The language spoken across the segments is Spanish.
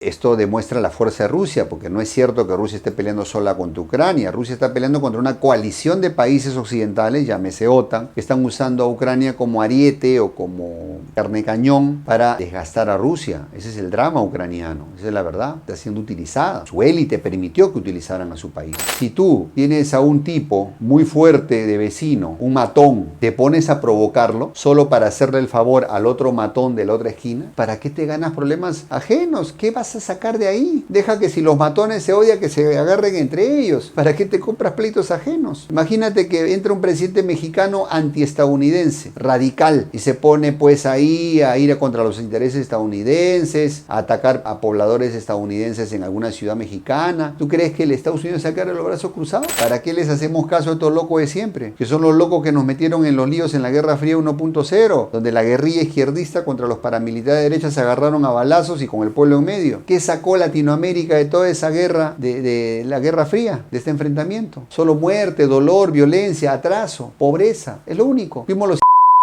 Esto demuestra la fuerza de Rusia, porque no es cierto que Rusia esté peleando sola contra Ucrania. Rusia está peleando contra una coalición de países occidentales, llámese OTAN, que están usando a Ucrania como ariete o como carne cañón para desgastar a Rusia. Ese es el drama ucraniano, esa es la verdad. Está siendo utilizada. Su élite permitió que utilizaran a su país. Si tú tienes a un tipo muy fuerte de vecino, un matón, te pones a provocarlo solo para hacerle el favor al otro matón de la otra esquina, ¿para qué te ganas problemas ajenos? ¿Qué vas a sacar de ahí? Deja que si los matones se odian, que se agarren entre ellos. ¿Para qué te compras pleitos ajenos? Imagínate que entra un presidente mexicano antiestadounidense, radical, y se pone pues ahí a ir contra los intereses estadounidenses, a atacar a pobladores estadounidenses en alguna ciudad mexicana. ¿Tú crees que el Estados Unidos se va a quedar los brazos cruzados? ¿Para qué les hacemos caso a estos locos de siempre? Que son los locos que nos metieron en los líos en la Guerra Fría 1.0, donde la guerrilla izquierdista contra los paramilitares de derecha se agarraron a balazos y con el pueblo en medio. ¿Qué sacó Latinoamérica de toda esa guerra, de la Guerra Fría, de este enfrentamiento? Solo muerte, dolor, violencia, atraso, pobreza. Es lo único. Fuimos los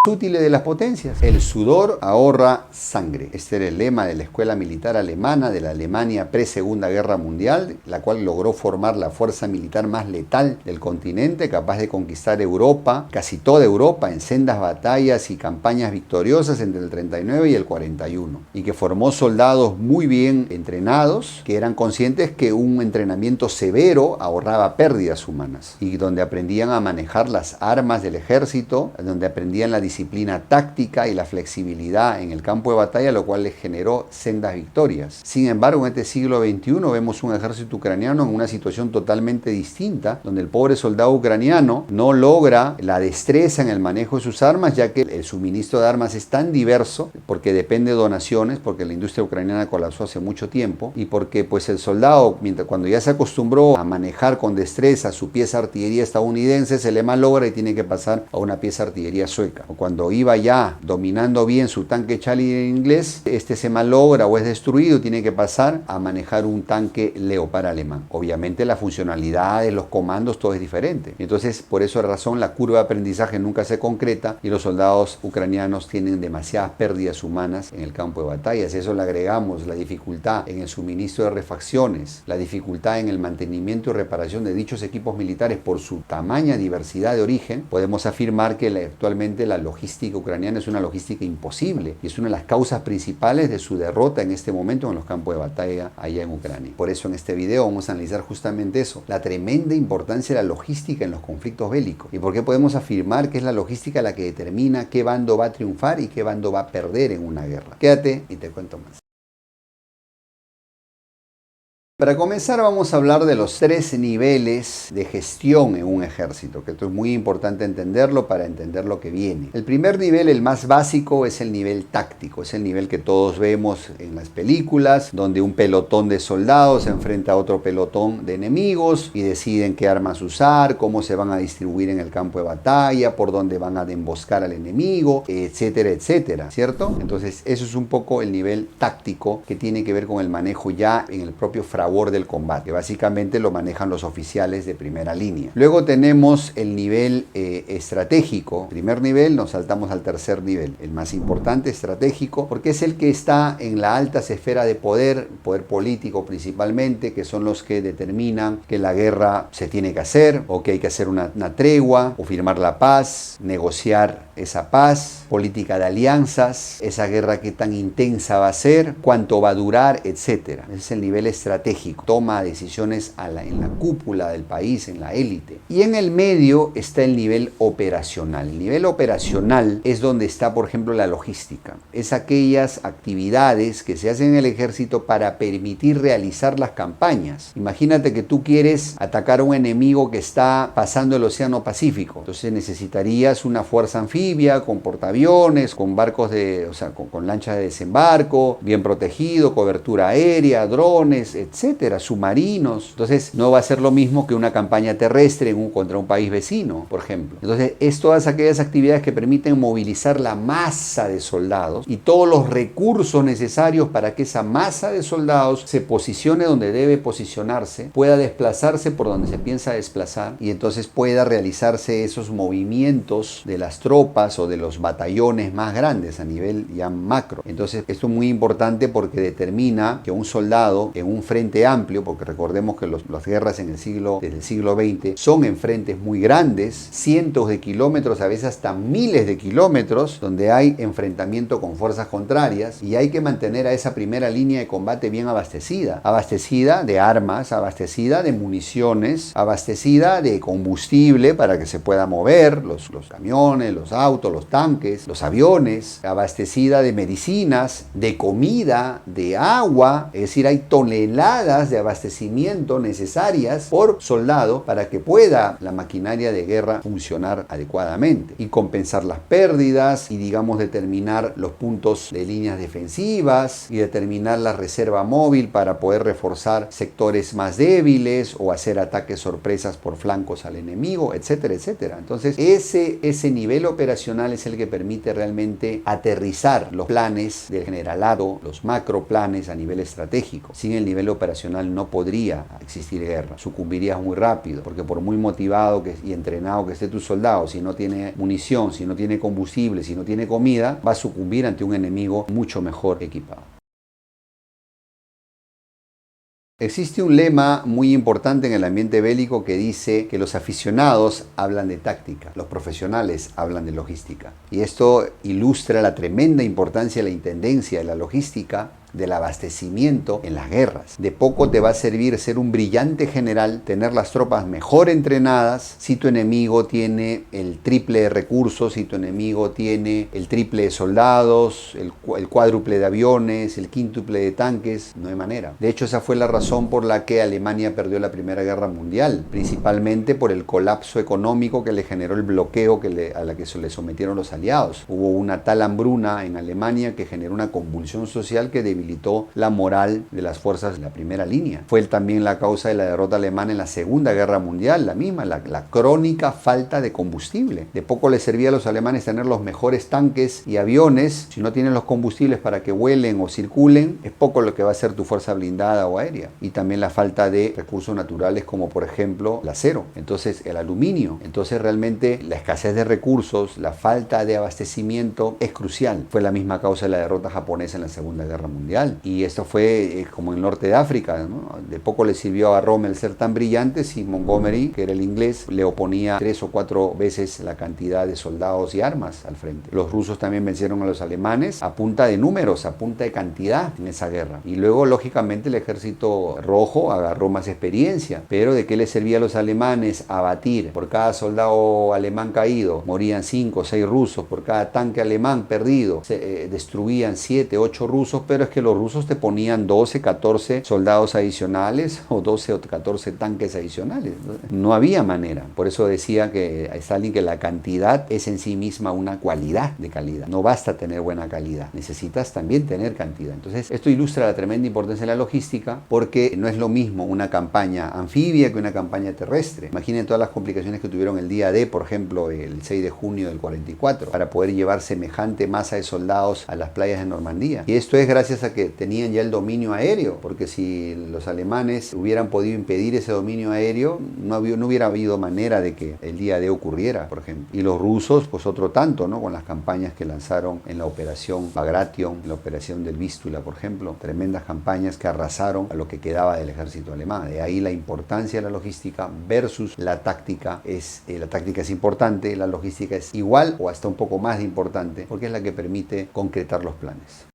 útiles de las potencias. El sudor ahorra sangre. Este era el lema de la escuela militar alemana de la Alemania pre-Segunda Guerra Mundial, la cual logró formar la fuerza militar más letal del continente, capaz de conquistar Europa, casi toda Europa, en sendas batallas y campañas victoriosas entre el 39 y el 41, y que formó soldados muy bien entrenados, que eran conscientes que un entrenamiento severo ahorraba pérdidas humanas, y donde aprendían a manejar las armas del ejército, donde aprendían la disciplina táctica y la flexibilidad en el campo de batalla, lo cual les generó sendas victorias. Sin embargo, en este siglo XXI vemos un ejército ucraniano en una situación totalmente distinta, donde el pobre soldado ucraniano no logra la destreza en el manejo de sus armas, ya que el suministro de armas es tan diverso, porque depende de donaciones, porque la industria ucraniana colapsó hace mucho tiempo, y porque pues el soldado, cuando ya se acostumbró a manejar con destreza su pieza de artillería estadounidense, se le malogra y tiene que pasar a una pieza de artillería sueca. Cuando iba ya dominando bien su tanque Challenger inglés, este se malogra o es destruido, tiene que pasar a manejar un tanque Leopard alemán. Obviamente la funcionalidad de los comandos, todo es diferente. Entonces, por esa razón, la curva de aprendizaje nunca se concreta y los soldados ucranianos tienen demasiadas pérdidas humanas en el campo de batalla. Si eso le agregamos la dificultad en el suministro de refacciones, la dificultad en el mantenimiento y reparación de dichos equipos militares por su tamaña diversidad de origen, podemos afirmar que actualmente la logística ucraniana es una logística imposible y es una de las causas principales de su derrota en este momento en los campos de batalla allá en Ucrania. Por eso en este video vamos a analizar justamente eso, la tremenda importancia de la logística en los conflictos bélicos y por qué podemos afirmar que es la logística la que determina qué bando va a triunfar y qué bando va a perder en una guerra. Quédate y te cuento más. Para comenzar vamos a hablar de los 3 niveles de gestión en un ejército, que esto es muy importante entenderlo para entender lo que viene. El primer nivel, el más básico, es el nivel táctico, es el nivel que todos vemos en las películas, donde un pelotón de soldados se enfrenta a otro pelotón de enemigos y deciden qué armas usar, cómo se van a distribuir en el campo de batalla, por dónde van a emboscar al enemigo, etcétera, etcétera, ¿cierto? Entonces eso es un poco el nivel táctico que tiene que ver con el manejo ya en el propio fragor del combate, que básicamente lo manejan los oficiales de primera línea. Luego tenemos el nivel estratégico. Primer nivel, nos saltamos al tercer nivel, el más importante, estratégico, porque es el que está en la alta esfera de poder político principalmente, que son los que determinan que la guerra se tiene que hacer, o que hay que hacer una tregua, o firmar la paz, negociar esa paz, política de alianzas, esa guerra que tan intensa va a ser, cuánto va a durar, etcétera. Ese es el nivel estratégico. Toma decisiones en la cúpula del país, en la élite. Y en el medio está el nivel operacional. El nivel operacional es donde está, por ejemplo, la logística. Es aquellas actividades que se hacen en el ejército para permitir realizar las campañas. Imagínate que tú quieres atacar a un enemigo que está pasando el Océano Pacífico. Entonces necesitarías una fuerza anfibia con portaaviones, con barcos con lanchas de desembarco, bien protegido, cobertura aérea, drones, etc. etcétera, submarinos. Entonces no va a ser lo mismo que una campaña terrestre contra un país vecino, por ejemplo. Entonces es todas aquellas actividades que permiten movilizar la masa de soldados y todos los recursos necesarios para que esa masa de soldados se posicione donde debe posicionarse, pueda desplazarse por donde se piensa desplazar y entonces pueda realizarse esos movimientos de las tropas o de los batallones más grandes a nivel ya macro. Entonces esto es muy importante porque determina que un soldado en un frente amplio, porque recordemos que las guerras desde el siglo XX son en frentes muy grandes, cientos de kilómetros, a veces hasta miles de kilómetros, donde hay enfrentamiento con fuerzas contrarias y hay que mantener a esa primera línea de combate bien abastecida de armas, abastecida de municiones, abastecida de combustible para que se pueda mover, los camiones, los autos, los tanques, los aviones, abastecida de medicinas, de comida, de agua, es decir, hay toneladas de abastecimiento necesarias por soldado para que pueda la maquinaria de guerra funcionar adecuadamente y compensar las pérdidas y digamos determinar los puntos de líneas defensivas y determinar la reserva móvil para poder reforzar sectores más débiles o hacer ataques sorpresas por flancos al enemigo, etcétera, etcétera. Entonces ese nivel operacional es el que permite realmente aterrizar los planes del generalado, los macro planes a nivel estratégico. Sin el nivel operacional no podría existir guerra, sucumbirías muy rápido, porque por muy motivado y entrenado que esté tu soldado, si no tiene munición, si no tiene combustible, si no tiene comida, va a sucumbir ante un enemigo mucho mejor equipado. Existe un lema muy importante en el ambiente bélico que dice que los aficionados hablan de táctica, los profesionales hablan de logística. Y esto ilustra la tremenda importancia de la intendencia de la logística, del abastecimiento en las guerras. De poco te va a servir ser un brillante general, tener las tropas mejor entrenadas, si tu enemigo tiene el triple de recursos, si tu enemigo tiene el triple de soldados, el cuádruple de aviones, el quíntuple de tanques, no hay manera. De hecho, esa fue la razón por la que Alemania perdió la Primera Guerra Mundial, principalmente por el colapso económico que le generó el bloqueo a la que se le sometieron los aliados. Hubo una tal hambruna en Alemania que generó una convulsión social que debilitó la moral de las fuerzas de la primera línea. Fue también la causa de la derrota alemana en la Segunda Guerra Mundial, la crónica falta de combustible. De poco les servía a los alemanes tener los mejores tanques y aviones, si no tienen los combustibles para que vuelen o circulen, es poco lo que va a hacer tu fuerza blindada o aérea. Y también la falta de recursos naturales como por ejemplo el acero, entonces el aluminio. Entonces realmente la escasez de recursos, la falta de abastecimiento es crucial. Fue la misma causa de la derrota japonesa en la Segunda Guerra Mundial. Y esto fue como en el norte de África, ¿no? De poco le sirvió a Rommel ser tan brillante si Montgomery, que era el inglés, le oponía 3 o 4 veces la cantidad de soldados y armas al frente. Los rusos también vencieron a los alemanes a punta de números, a punta de cantidad en esa guerra. Y luego, lógicamente, el ejército rojo agarró más experiencia. Pero ¿de qué le servía a los alemanes abatir? Por cada soldado alemán caído morían 5 o 6 rusos, por cada tanque alemán perdido se destruían 7 o 8 rusos, pero es que los rusos te ponían 12, 14 soldados adicionales o 12 o 14 tanques adicionales. No había manera. Por eso decía que Stalin que la cantidad es en sí misma una cualidad de calidad. No basta tener buena calidad, necesitas también tener cantidad. Entonces esto ilustra la tremenda importancia de la logística porque no es lo mismo una campaña anfibia que una campaña terrestre. Imaginen todas las complicaciones que tuvieron el día D, por ejemplo, el 6 de junio del 44, para poder llevar semejante masa de soldados a las playas de Normandía. Y esto es gracias a que tenían ya el dominio aéreo, porque si los alemanes hubieran podido impedir ese dominio aéreo, no hubiera habido manera de que el día D ocurriera, por ejemplo. Y los rusos, pues otro tanto, ¿no? Con las campañas que lanzaron en la operación Bagration, en la operación del Vístula, por ejemplo, tremendas campañas que arrasaron a lo que quedaba del ejército alemán. De ahí la importancia de la logística versus la táctica. La táctica es importante, la logística es igual o hasta un poco más de importante, porque es la que permite concretar los planes.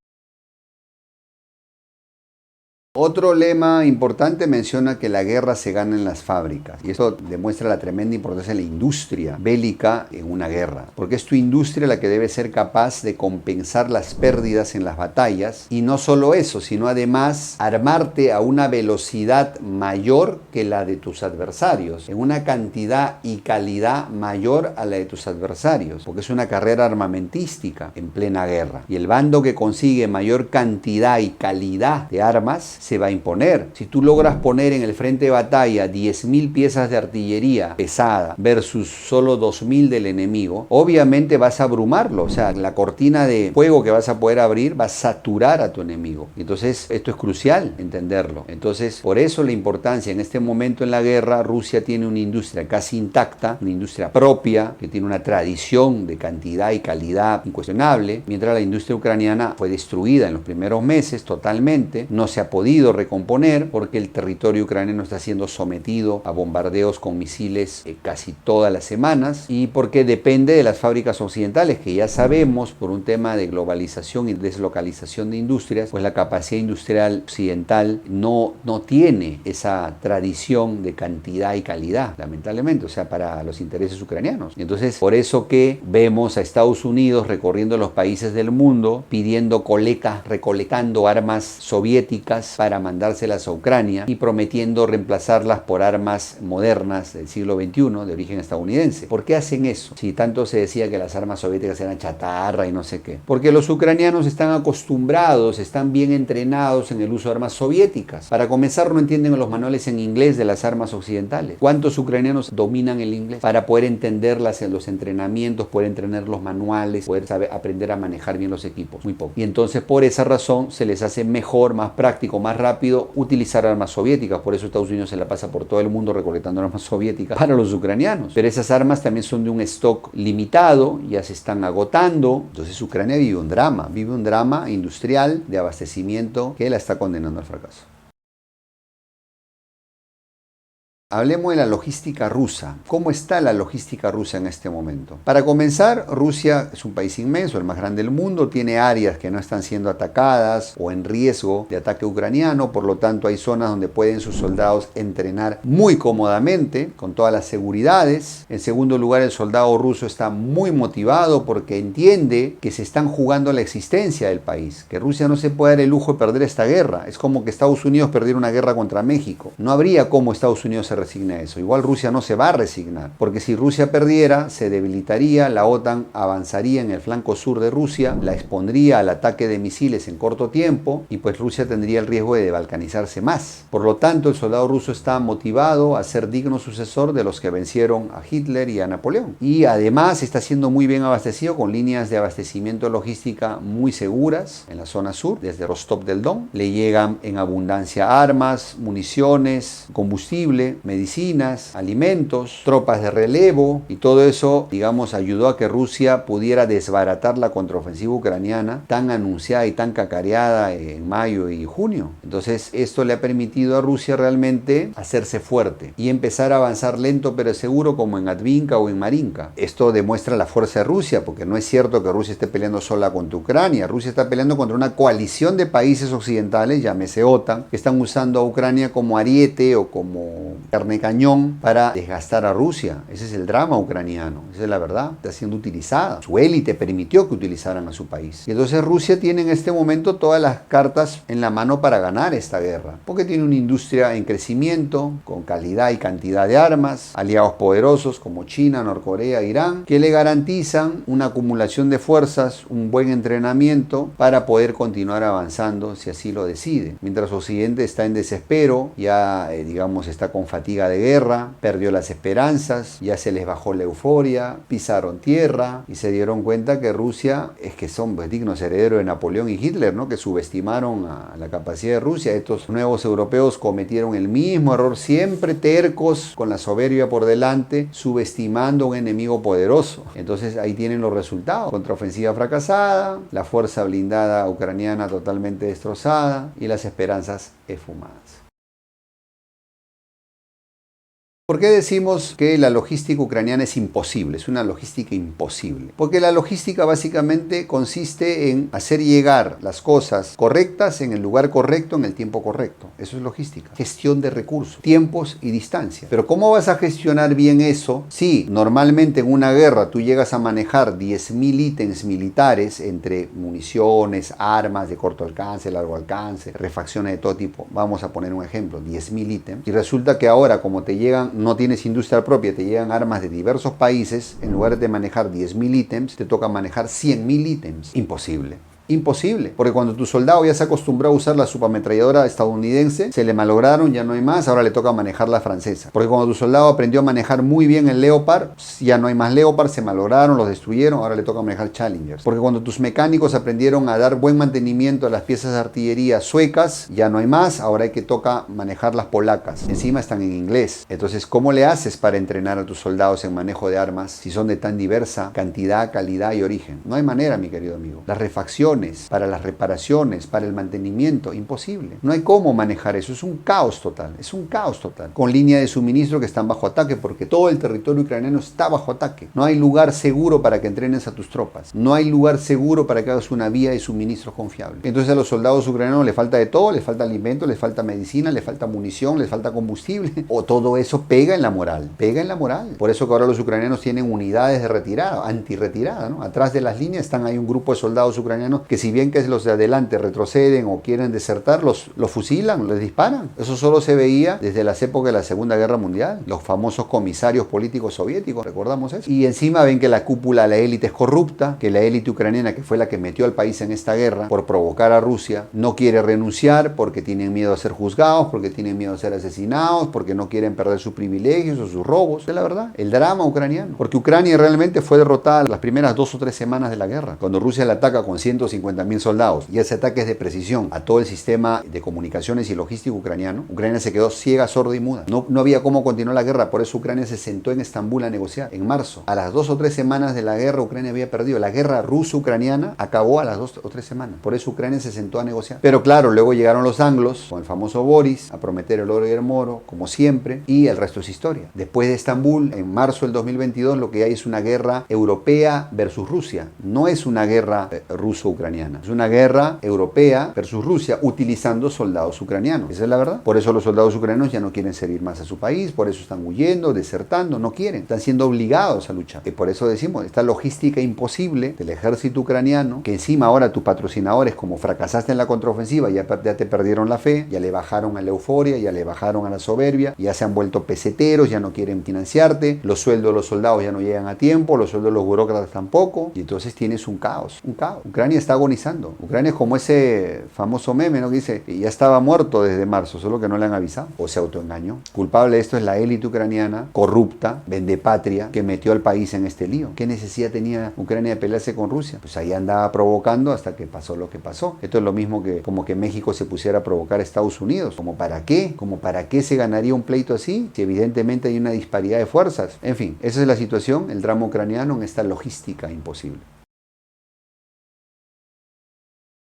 Otro lema importante menciona que la guerra se gana en las fábricas y esto demuestra la tremenda importancia de la industria bélica en una guerra, porque es tu industria la que debe ser capaz de compensar las pérdidas en las batallas y no solo eso, sino además armarte a una velocidad mayor que la de tus adversarios, en una cantidad y calidad mayor a la de tus adversarios, porque es una carrera armamentística en plena guerra y el bando que consigue mayor cantidad y calidad de armas se va a imponer. Si tú logras poner en el frente de batalla 10.000 piezas de artillería pesada versus solo 2.000 del enemigo, obviamente vas a abrumarlo. O sea, la cortina de fuego que vas a poder abrir va a saturar a tu enemigo. Entonces, esto es crucial entenderlo. Entonces, por eso la importancia en este momento en la guerra. Rusia tiene una industria casi intacta, una industria propia, que tiene una tradición de cantidad y calidad incuestionable, mientras la industria ucraniana fue destruida en los primeros meses totalmente, no se ha podido recomponer porque el territorio ucraniano está siendo sometido a bombardeos con misiles casi todas las semanas y porque depende de las fábricas occidentales, que ya sabemos por un tema de globalización y deslocalización de industrias, pues la capacidad industrial occidental no tiene esa tradición de cantidad y calidad, lamentablemente, o sea, para los intereses ucranianos. Entonces, por eso que vemos a Estados Unidos recorriendo los países del mundo pidiendo recolectando armas soviéticas para mandárselas a Ucrania y prometiendo reemplazarlas por armas modernas del siglo XXI de origen estadounidense. ¿Por qué hacen eso? Si tanto se decía que las armas soviéticas eran chatarra y no sé qué. Porque los ucranianos están acostumbrados, están bien entrenados en el uso de armas soviéticas. Para comenzar, no entienden los manuales en inglés de las armas occidentales. ¿Cuántos ucranianos dominan el inglés para poder entender los entrenamientos, poder entrenar los manuales, poder aprender a manejar bien los equipos? Muy poco. Y entonces por esa razón se les hace mejor, más práctico, más rápido utilizar armas soviéticas. Por eso Estados Unidos se la pasa por todo el mundo recolectando armas soviéticas para los ucranianos. Pero esas armas también son de un stock limitado, ya se están agotando. Entonces Ucrania vive un drama industrial de abastecimiento que la está condenando al fracaso. Hablemos de la logística rusa. ¿Cómo está la logística rusa en este momento? Para comenzar, Rusia es un país inmenso, el más grande del mundo, tiene áreas que no están siendo atacadas o en riesgo de ataque ucraniano, por lo tanto hay zonas donde pueden sus soldados entrenar muy cómodamente, con todas las seguridades. En segundo lugar, el soldado ruso está muy motivado porque entiende que se están jugando la existencia del país, que Rusia no se puede dar el lujo de perder esta guerra. Es como que Estados Unidos perdiera una guerra contra México. No habría cómo Estados Unidos se resigna a eso. Igual Rusia no se va a resignar, porque si Rusia perdiera, se debilitaría, la OTAN avanzaría en el flanco sur de Rusia, la expondría al ataque de misiles en corto tiempo y pues Rusia tendría el riesgo de balcanizarse más. Por lo tanto, el soldado ruso está motivado a ser digno sucesor de los que vencieron a Hitler y a Napoleón. Y además está siendo muy bien abastecido con líneas de abastecimiento logística muy seguras en la zona sur, desde Rostov del Don. Le llegan en abundancia armas, municiones, combustible, medicinas, alimentos, tropas de relevo y todo eso, digamos, ayudó a que Rusia pudiera desbaratar la contraofensiva ucraniana tan anunciada y tan cacareada en mayo y junio. Entonces, esto le ha permitido a Rusia realmente hacerse fuerte y empezar a avanzar lento pero seguro como en Advinka o en Marinka. Esto demuestra la fuerza de Rusia, porque no es cierto que Rusia esté peleando sola contra Ucrania. Rusia está peleando contra una coalición de países occidentales, llámese OTAN, que están usando a Ucrania como ariete o como carne cañón para desgastar a Rusia. Ese es el drama ucraniano, esa es la verdad, está siendo utilizada. Su élite permitió que utilizaran a su país. Y entonces Rusia tiene en este momento todas las cartas en la mano para ganar esta guerra, porque tiene una industria en crecimiento, con calidad y cantidad de armas, aliados poderosos como China, Norcorea, Irán, que le garantizan una acumulación de fuerzas, un buen entrenamiento para poder continuar avanzando si así lo decide. Mientras Occidente está en desespero, ya digamos está con fatiga de guerra, perdió las esperanzas, ya se les bajó la euforia, pisaron tierra y se dieron cuenta que Rusia es que son dignos herederos de Napoleón y Hitler, ¿no? Que subestimaron a la capacidad de Rusia. Estos nuevos europeos cometieron el mismo error, siempre tercos, con la soberbia por delante, subestimando a un enemigo poderoso. Entonces ahí tienen los resultados: contraofensiva fracasada, la fuerza blindada ucraniana totalmente destrozada y las esperanzas esfumadas. ¿Por qué decimos que la logística ucraniana es imposible? Es una logística imposible. Porque la logística básicamente consiste en hacer llegar las cosas correctas en el lugar correcto, en el tiempo correcto. Eso es logística. Gestión de recursos, tiempos y distancias. Pero ¿cómo vas a gestionar bien eso si normalmente en una guerra tú llegas a manejar 10.000 ítems militares entre municiones, armas de corto alcance, largo alcance, refacciones de todo tipo? Vamos a poner un ejemplo, 10.000 ítems. Y resulta que ahora, como te llegan, no tienes industria propia, te llegan armas de diversos países, en lugar de manejar 10.000 ítems, te toca manejar 100.000 ítems. Imposible. Imposible, porque cuando tu soldado ya se acostumbró a usar la subametralladora estadounidense, se le malograron, ya no hay más, ahora le toca manejar la francesa. Porque cuando tu soldado aprendió a manejar muy bien el Leopard, ya no hay más Leopard, se malograron, los destruyeron, ahora le toca manejar Challengers. Porque cuando tus mecánicos aprendieron a dar buen mantenimiento a las piezas de artillería suecas, ya no hay más, ahora hay que toca manejar las polacas. Encima están en inglés. Entonces, ¿cómo le haces para entrenar a tus soldados en manejo de armas si son de tan diversa cantidad, calidad y origen? No hay manera, mi querido amigo. Las refacciones, para las reparaciones, para el mantenimiento, imposible. No hay cómo manejar eso, es un caos total, es un caos total. Con línea de suministro que están bajo ataque, porque todo el territorio ucraniano está bajo ataque. No hay lugar seguro para que entrenes a tus tropas. No hay lugar seguro para que hagas una vía de suministro confiable. Entonces a los soldados ucranianos les falta de todo, les falta alimento, les falta medicina, les falta munición, les falta combustible. O todo eso pega en la moral, pega en la moral. Por eso que ahora los ucranianos tienen unidades de retirada, antirretirada, ¿no? Atrás de las líneas están ahí un grupo de soldados ucranianos que si bien que los de adelante retroceden o quieren desertar, los fusilan, les disparan. Eso solo se veía desde las épocas de la Segunda Guerra Mundial. Los famosos comisarios políticos soviéticos, recordamos eso. Y encima ven que la cúpula, la élite es corrupta, que la élite ucraniana, que fue la que metió al país en esta guerra por provocar a Rusia, no quiere renunciar porque tienen miedo a ser juzgados, porque tienen miedo a ser asesinados, porque no quieren perder sus privilegios o sus robos. Es la verdad, el drama ucraniano. Porque Ucrania realmente fue derrotada las primeras 2 o 3 semanas de la guerra. Cuando Rusia la ataca con 150.000 soldados y ese ataque es de precisión a todo el sistema de comunicaciones y logístico ucraniano, Ucrania se quedó ciega, sorda y muda. No había cómo continuar la guerra, por eso Ucrania se sentó en Estambul a negociar en marzo. A las 2 o 3 semanas de la guerra, Ucrania había perdido. La guerra ruso-ucraniana acabó a las 2 o 3 semanas. Por eso Ucrania se sentó a negociar. Pero claro, luego llegaron los anglos, con el famoso Boris, a prometer el oro y el moro, como siempre, y el resto es historia. Después de Estambul, en marzo del 2022, lo que hay es una guerra europea versus Rusia. No es una guerra ruso-ucraniana. Es una guerra europea versus Rusia utilizando soldados ucranianos. Esa es la verdad. Por eso los soldados ucranianos ya no quieren servir más a su país, por eso están huyendo, desertando, no quieren. Están siendo obligados a luchar. Y por eso decimos, esta logística imposible del ejército ucraniano, que encima ahora tus patrocinadores, como fracasaste en la contraofensiva, ya te perdieron la fe, ya le bajaron a la euforia, ya le bajaron a la soberbia, ya se han vuelto peseteros, ya no quieren financiarte, los sueldos de los soldados ya no llegan a tiempo, los sueldos de los burócratas tampoco, y entonces tienes un caos, un caos. Ucrania está agonizando. Ucrania es como ese famoso meme, ¿no? Que dice, ya estaba muerto desde marzo, solo que no le han avisado, o se autoengañó. Culpable de esto es la élite ucraniana, corrupta, vendepatria, que metió al país en este lío. ¿Qué necesidad tenía Ucrania de pelearse con Rusia? Pues ahí andaba provocando hasta que pasó lo que pasó. Esto es lo mismo que como que México se pusiera a provocar a Estados Unidos. ¿Como para qué? ¿Como para qué se ganaría un pleito así? Si evidentemente hay una disparidad de fuerzas. En fin, esa es la situación, el drama ucraniano en esta logística imposible.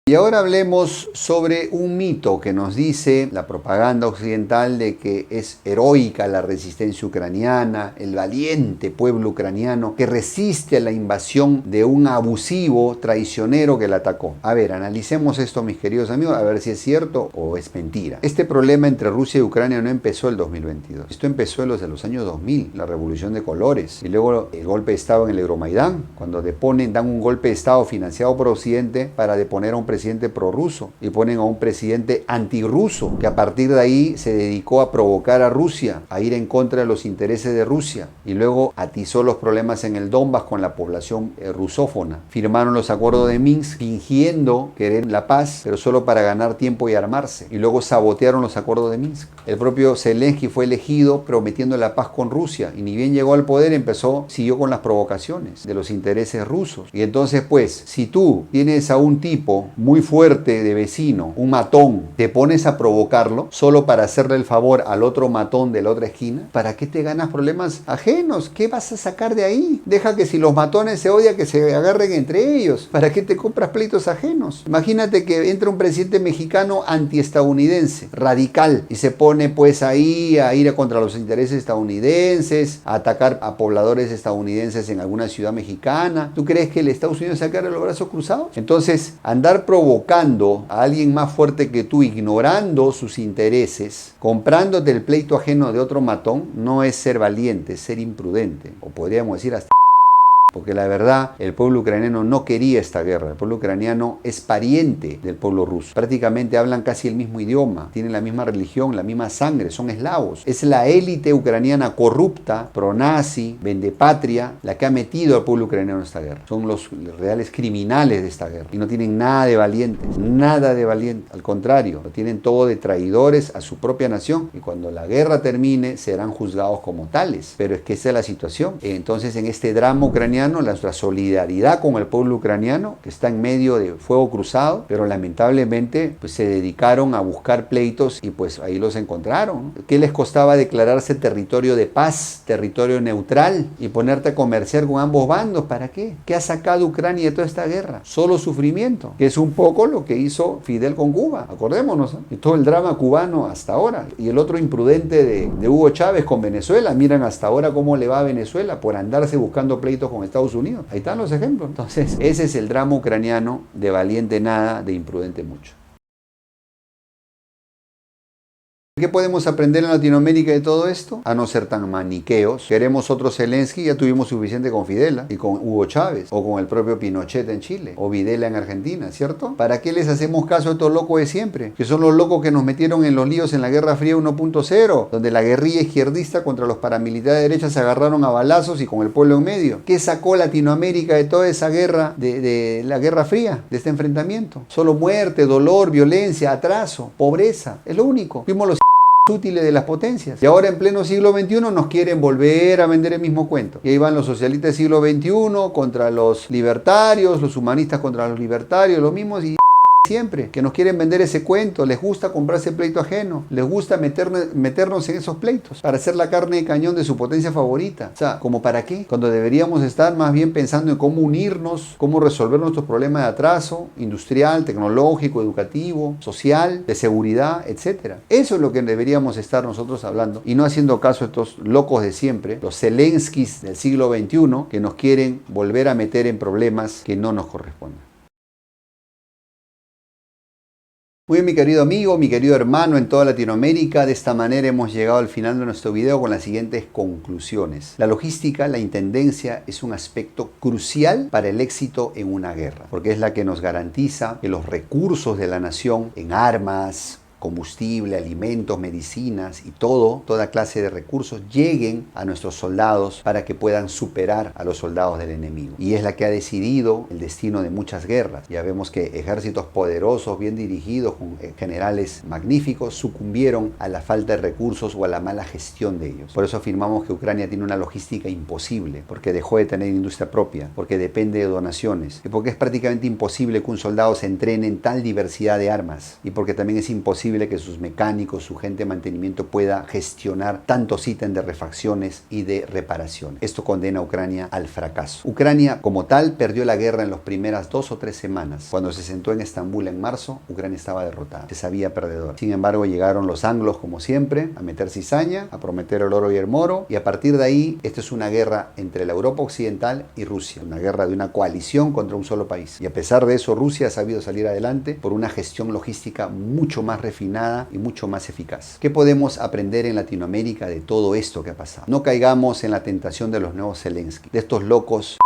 Y ahora hablemos sobre un mito que nos dice la propaganda occidental de que es heroica la resistencia ucraniana, el valiente pueblo ucraniano que resiste a la invasión de un abusivo traicionero que la atacó. A ver, analicemos esto, mis queridos amigos, a ver si es cierto o es mentira. Este problema entre Rusia y Ucrania no empezó el 2022. Esto empezó en los años 2000, la revolución de colores. Y luego el golpe de Estado en el Euromaidán, cuando dan un golpe de Estado financiado por Occidente para deponer a un presidente prorruso y ponen a un presidente antirruso que a partir de ahí se dedicó a provocar a Rusia, a ir en contra de los intereses de Rusia y luego atizó los problemas en el Donbass con la población rusófona. Firmaron los acuerdos de Minsk fingiendo querer la paz, pero solo para ganar tiempo y armarse, y luego sabotearon los acuerdos de Minsk. El propio Zelensky fue elegido prometiendo la paz con Rusia y ni bien llegó al poder siguió con las provocaciones de los intereses rusos. Y entonces pues, si tú tienes a un tipo muy fuerte de vecino, un matón, te pones a provocarlo solo para hacerle el favor al otro matón de la otra esquina, ¿para qué te ganas problemas ajenos? ¿Qué vas a sacar de ahí? Deja que si los matones se odian, que se agarren entre ellos. ¿Para qué te compras pleitos ajenos? Imagínate que entra un presidente mexicano antiestadounidense, radical, y se pone pues ahí a ir contra los intereses estadounidenses, a atacar a pobladores estadounidenses en alguna ciudad mexicana. ¿Tú crees que el Estados Unidos se va a quedar los brazos cruzados? Entonces, andar provocando a alguien más fuerte que tú, ignorando sus intereses, comprándote el pleito ajeno de otro matón, no es ser valiente, es ser imprudente, o podríamos decir hasta porque la verdad el pueblo ucraniano no quería esta guerra. El pueblo ucraniano es pariente del pueblo ruso. Prácticamente hablan casi el mismo idioma, tienen la misma religión, la misma sangre, son eslavos. Es la élite ucraniana corrupta, pro-nazi, vendepatria, la que ha metido al pueblo ucraniano en esta guerra. Son los reales criminales de esta guerra y no tienen nada de valientes, nada de valientes. Al contrario, lo tienen todo de traidores a su propia nación y cuando la guerra termine serán juzgados como tales. Pero es que esa es la situación. Entonces, en este drama ucraniano, nuestra solidaridad con el pueblo ucraniano, que está en medio de fuego cruzado, pero lamentablemente pues, se dedicaron a buscar pleitos y pues ahí los encontraron. ¿Qué les costaba declararse territorio de paz, territorio neutral y ponerte a comerciar con ambos bandos? ¿Para qué? ¿Qué ha sacado Ucrania de toda esta guerra? Solo sufrimiento, que es un poco lo que hizo Fidel con Cuba, acordémonos, ¿eh? Y todo el drama cubano hasta ahora. Y el otro imprudente de Hugo Chávez con Venezuela, miran hasta ahora cómo le va a Venezuela por andarse buscando pleitos con Estados Unidos. Ahí están los ejemplos. Entonces, ese es el drama ucraniano, de valiente nada, de imprudente mucho. ¿Qué podemos aprender en Latinoamérica de todo esto? A no ser tan maniqueos. Queremos otro Zelensky, ya tuvimos suficiente con Fidela y con Hugo Chávez, o con el propio Pinochet en Chile, o Videla en Argentina, ¿cierto? ¿Para qué les hacemos caso a estos locos de siempre? Que son los locos que nos metieron en los líos en la Guerra Fría 1.0, donde la guerrilla izquierdista contra los paramilitares de derecha se agarraron a balazos y con el pueblo en medio. ¿Qué sacó Latinoamérica de toda esa guerra, de la Guerra Fría, de este enfrentamiento? Solo muerte, dolor, violencia, atraso, pobreza. Es lo único. Fuimos los útiles de las potencias. Y ahora en pleno siglo XXI nos quieren volver a vender el mismo cuento. Y ahí van los socialistas del siglo XXI contra los libertarios, los humanistas contra los libertarios, los mismos y siempre, que nos quieren vender ese cuento, les gusta comprarse pleito ajeno, les gusta meternos en esos pleitos para hacer la carne de cañón de su potencia favorita. O sea, ¿como para qué? Cuando deberíamos estar más bien pensando en cómo unirnos, cómo resolver nuestros problemas de atraso industrial, tecnológico, educativo, social, de seguridad, etc. Eso es lo que deberíamos estar nosotros hablando y no haciendo caso a estos locos de siempre, los Zelenskis del siglo XXI, que nos quieren volver a meter en problemas que no nos corresponden. Muy bien, mi querido amigo, mi querido hermano en toda Latinoamérica, de esta manera hemos llegado al final de nuestro video con las siguientes conclusiones. La logística, la intendencia es un aspecto crucial para el éxito en una guerra, porque es la que nos garantiza que los recursos de la nación en armas, combustible, alimentos, medicinas y toda clase de recursos lleguen a nuestros soldados para que puedan superar a los soldados del enemigo. Y es la que ha decidido el destino de muchas guerras. Ya vemos que ejércitos poderosos, bien dirigidos, con generales magníficos, sucumbieron a la falta de recursos o a la mala gestión de ellos. Por eso afirmamos que Ucrania tiene una logística imposible, porque dejó de tener industria propia, porque depende de donaciones, y porque es prácticamente imposible que un soldado se entrene en tal diversidad de armas, y porque también es imposible que sus mecánicos, su gente de mantenimiento pueda gestionar tantos ítems de refacciones y de reparación. Esto condena a Ucrania al fracaso. Ucrania como tal perdió la guerra en las primeras 2 o 3 semanas. Cuando se sentó en Estambul en marzo, Ucrania estaba derrotada, se sabía perdedor. Sin embargo, llegaron los anglos como siempre a meter cizaña, a prometer el oro y el moro, y a partir de ahí, esta es una guerra entre la Europa occidental y Rusia, una guerra de una coalición contra un solo país. Y a pesar de eso, Rusia ha sabido salir adelante por una gestión logística mucho más refinada y mucho más eficaz. ¿Qué podemos aprender en Latinoamérica de todo esto que ha pasado? No caigamos en la tentación de los nuevos Zelensky, de estos locos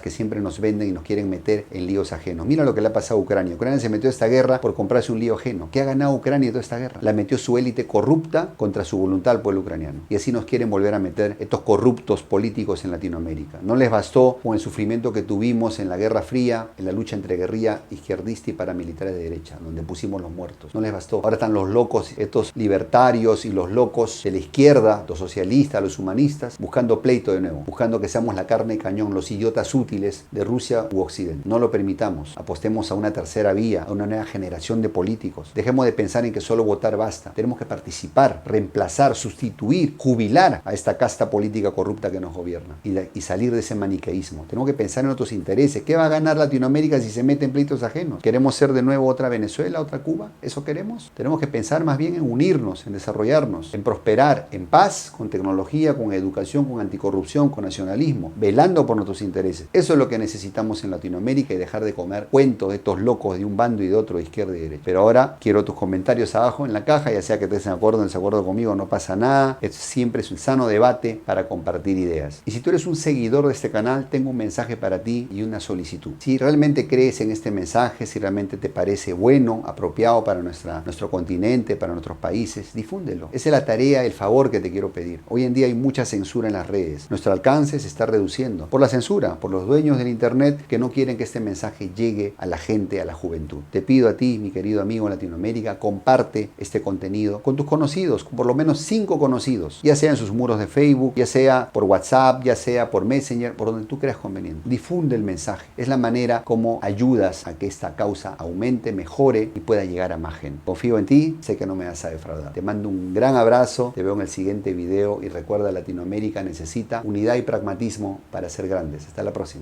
que siempre nos venden y nos quieren meter en líos ajenos. Mira lo que le ha pasado a Ucrania. Ucrania se metió a esta guerra por comprarse un lío ajeno. ¿Qué ha ganado Ucrania de toda esta guerra? La metió su élite corrupta contra su voluntad al pueblo ucraniano. Y así nos quieren volver a meter estos corruptos políticos en Latinoamérica. No les bastó con el sufrimiento que tuvimos en la Guerra Fría, en la lucha entre guerrilla izquierdista y paramilitares de derecha, donde pusimos los muertos. No les bastó. Ahora están los locos, estos libertarios y los locos de la izquierda, los socialistas, los humanistas, buscando pleito de nuevo, buscando que seamos la carne de cañón, los idiotas útiles de Rusia u Occidente. No lo permitamos. Apostemos a una tercera vía, a una nueva generación de políticos. Dejemos de pensar en que solo votar basta. Tenemos que participar, reemplazar, sustituir, jubilar a esta casta política corrupta que nos gobierna y salir de ese maniqueísmo. Tenemos que pensar en otros intereses. ¿Qué va a ganar Latinoamérica si se mete en pleitos ajenos? ¿Queremos ser de nuevo otra Venezuela, otra Cuba? ¿Eso queremos? Tenemos que pensar más bien en unirnos, en desarrollarnos, en prosperar, en paz, con tecnología, con educación, con anticorrupción, con nacionalismo, velando por nuestros intereses. Eso es lo que necesitamos en Latinoamérica y dejar de comer cuentos de estos locos de un bando y de otro, de izquierda y derecha. Pero ahora quiero tus comentarios abajo en la caja, ya sea que estés en acuerdo o en desacuerdo conmigo, no pasa nada. Siempre es un sano debate para compartir ideas. Y si tú eres un seguidor de este canal, tengo un mensaje para ti y una solicitud. Si realmente crees en este mensaje, si realmente te parece bueno, apropiado para nuestro continente, para nuestros países, difúndelo. Esa es la tarea, el favor que te quiero pedir. Hoy en día hay mucha censura en las redes. Nuestro alcance se está reduciendo por la censura, por los dueños del internet que no quieren que este mensaje llegue a la gente, a la juventud. Te pido a ti, mi querido amigo en Latinoamérica, comparte este contenido con tus conocidos, con por lo menos 5 conocidos, ya sea en sus muros de Facebook, ya sea por WhatsApp, ya sea por Messenger, por donde tú creas conveniente. Difunde el mensaje. Es la manera como ayudas a que esta causa aumente, mejore y pueda llegar a más gente. Confío en ti, sé que no me vas a defraudar. Te mando un gran abrazo, te veo en el siguiente video y recuerda, Latinoamérica necesita unidad y pragmatismo para ser grandes. Hasta la próxima.